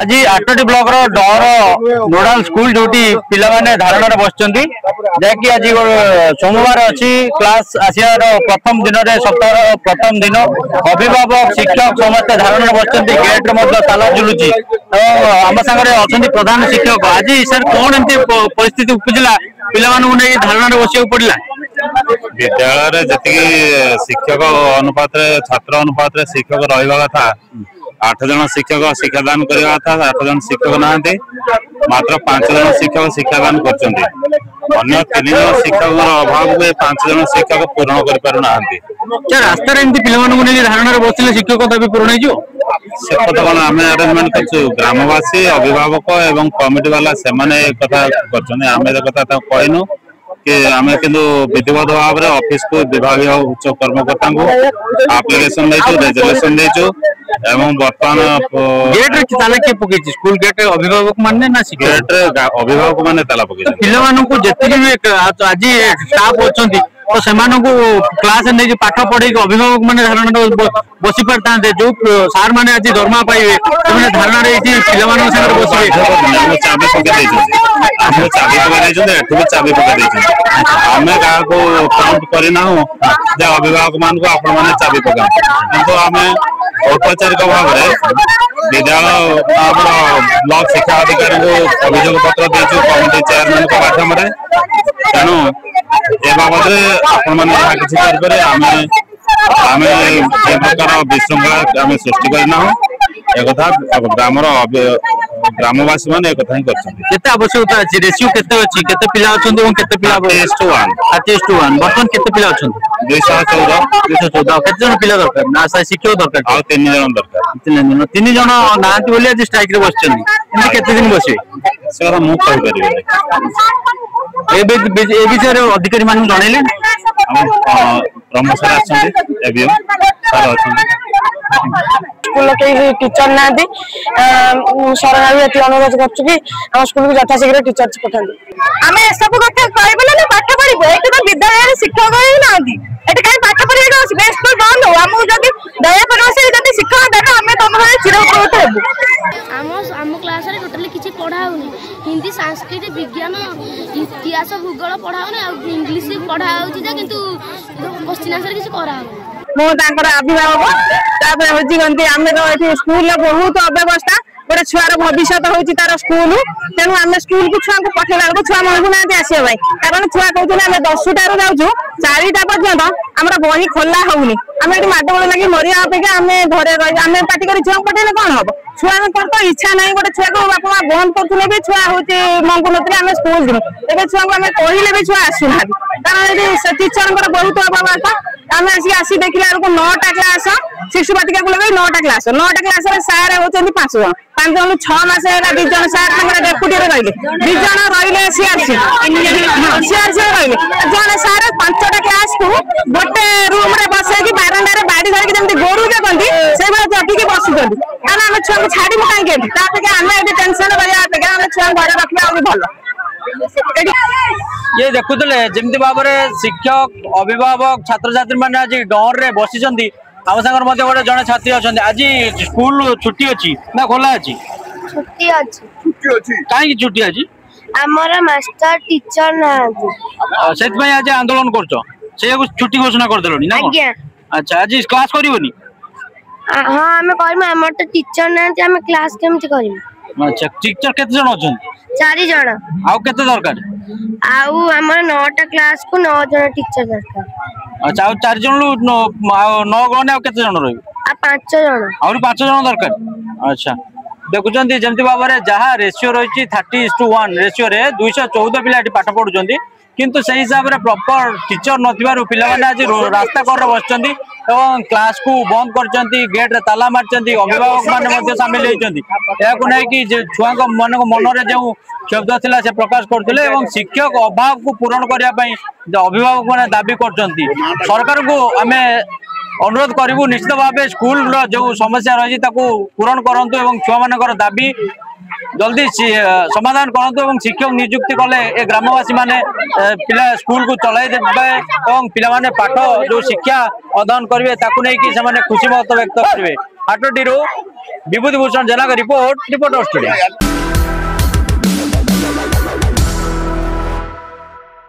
आज आठटी ब्लॉक डर नोडाल स्कूल जो पिलाने धारण बसुँच जैकि आज सोमवार अच्छी क्लास आसार प्रथम दिन सप्ताह प्रथम दिन अभिभावक शिक्षक समस्त धारण बसुँच गेट्रे ताला झुलुची आम सागर अच्छा प्रधान शिक्षक आज सर कौन एमती परिस्थिति उपजिला पिला नहीं धारण बस पड़ा विद्यालय जी शिक्षक अनुपात छात्र अनुपात शिक्षक रहा कथा 8 जन शिक्षक शिक्षादान करवा था 8 जन शिक्षक ना मात्र 5 जन शिक्षक शिक्षादान कर 3 जन शिक्षक अभाव को 5 जन शिक्षक पूर्ण कर रास्ता धारण बसले शिक्षक दाबी पूर्ण से कथा कौन आम आरेंजमेंट कर ग्रामवासी अभिभावक एवं कमिटी वाला से कथा कथा कहनु कि आम कि विधिवत भाव में ऑफिस को विभाग उच्च कर्मकर्ता एप्लिकेशन रेजोल्यूशन एवं बर्तमान गेट रे ताला के पके स्कूल गेट अभिभावक माने ना गेट रे अभिभावक माने ताला पके पिलामानन को जति भी आज स्टाफ अछंती तो सेमानन को क्लास नै जे पाठ पढै के अभिभावक माने धारण बसी पड़ता जो सार माने आज दरमा पाइबे तने धारण रे इति पिलामानन संग बसिबे चाबी पके दैछन चाबी पके दैछन एठु भी चाबी पके दैछन हमें का को काउंट करिना हो जे अभिभावक मान को आपण माने चाबी पका किंतु हमें औपचारिक भाव में विद्यालय ब्लॉक शिक्षा अधिकारी को अभियोग पत्र देचु कमिटी चेयरमैन को माध्यम तेणु ए बाबद आम प्रकार विशृंखला आम सृष्टि करना एक ग्रामर ग्रामवासी मैंने एक कथा ही केते आवश्यकता अछि रेशियो केते अछि केते पिला अछन और केते पिला 30:1 बर्तन केते पिला अछन 214 केते जन पिला दरकार ना शिक्षक दरकार आ 3 जन दरकार 3 जन नांति बोली आज स्ट्राइक रे बसछन इने केते दिन बसे से कथा मु कहि परिबे ए विषय रे अधिकारी मान जणैले हम प्रमोशन आछन एबीएम सर आछन स्कूल के टीचर ना सरकार अनुरोध कर स्कूल को यथाशीघ्र टीचर पठाते आम सब कथा कहना पाठ पढ़ू ये तो विद्यालय शिक्षक ही ना कहीं पाठ पढ़ा स्कूल बंद हो आम जब दया कर शिक्षक देना आम तुम चिरउपकृत हेबू आम क्लास रे टोटली किछि पढ़ाउनी हिंदी संस्कृत विज्ञान इतिहास भूगोल पढ़ाउनी इंग्लिश पढ़ाउछि किंतु क्वेश्चन आंसर किछि कराउनी मो अभिभावक आम तो स्कूल बहुत अव्यवस्था गोटे छुआर भविष्य होची तार स्कूल तेणु आम स्कूल को छुआ को पठेला छुआ मन ना आसवा कारण छुआ कहते आम 10टार जाऊँ 4टा पर्यटन आम बही खोला होनी आम ये माडगोल लगे मरिया अपेक्षा आम घरे रही आम पार्टी कर छुआ पठेले कौन हम छुआ तो इच्छा ना गोटे छुआ को बापा माँ बंद करुले भी छुआ हूँ मंगु नी आम स्कूल जीव ए छुआ को आम कहले भी छुआ आसुना कारण ये टीचर बहुत अभाव था आम आसी देखला 9टा क्लास शिशु बाटिका को लगे 9टा क्लास 9टा क्लास सार होती 5 जन 5 जन 6 मास 2 जन सार डेपुटी रही 2 जन रही सीआरसी रही जन सार 5टा क्लास को गोटे रूम रे बसैकी बारंडार बाड़ी धरिकी जमी गोरु जगती से जगिकी बसुँच कारण आम छुआ को छाड़ू कहीं आम ये टेंशन रहा अपेक्षा आम छुआ घर रखा भल ये देखुले जमी भाव में शिक्षक अभिभावक छात्र छात्री मैंने आज डर रे बसी आम सागर गोटे जड़े छात्री अच्छा आज स्कूल छुट्टी अच्छी ना खोला अच्छी छुट्टी अच्छी कहीं छुट्टी अच्छी आमर मास्टर टीचर ना से आज आंदोलन कर छुट्टी घोषणा करदेल ना अच्छा आज क्लास करनी हाँ आम कर तो टीचर ना आम क्लास केमती कर अच्छा टीचर केते जन अच्छा 4 जन आउ केते दरकार आउ हमर 9टा क्लास को 9 जन टीचर दरकार अच्छा आउ 4 जन 9 गने आउ केते जन रही आ 5 जन और 5 जन दरकार अच्छा देखुचंती जमती भाव में जहाँ रेशियो रही 30:1 रेशियो रे 214 पिला पाठ पढ़ुचंती किंतु से हिसाब से प्रॉपर टीचर नथिबारु पिला माने आज रास्ता कर बसचंती एवं क्लास को बंद करचंती गेट रे ताला मारचंती अभिभावक माने मध्ये शामिल होइचंती याकु नै कि छुआ को मन रे जो शब्द थिला से प्रकाश करथिले एवं शिक्षक अभाव को पूरण करिया पई अभिभावक माने दाबी करचंती सरकार को आमे अनुरोध करूँ निश्चित भाव स्कूल जो समस्या रही पूरण करंतु एवं छुआ मानकर दाबी जल्दी समाधान करंतु एवं शिक्षक नियुक्ति कले ए ग्रामवासी माने पिला स्कूल को चलाई देबे एवं पिला माने पाठ जो शिक्षा अध्ययन करेंगे ताकू नहीं कि से खुशी मत व्यक्त करेंगे। हाटडी विभूति भूषण जेना का रिपोर्ट स्टूडियो।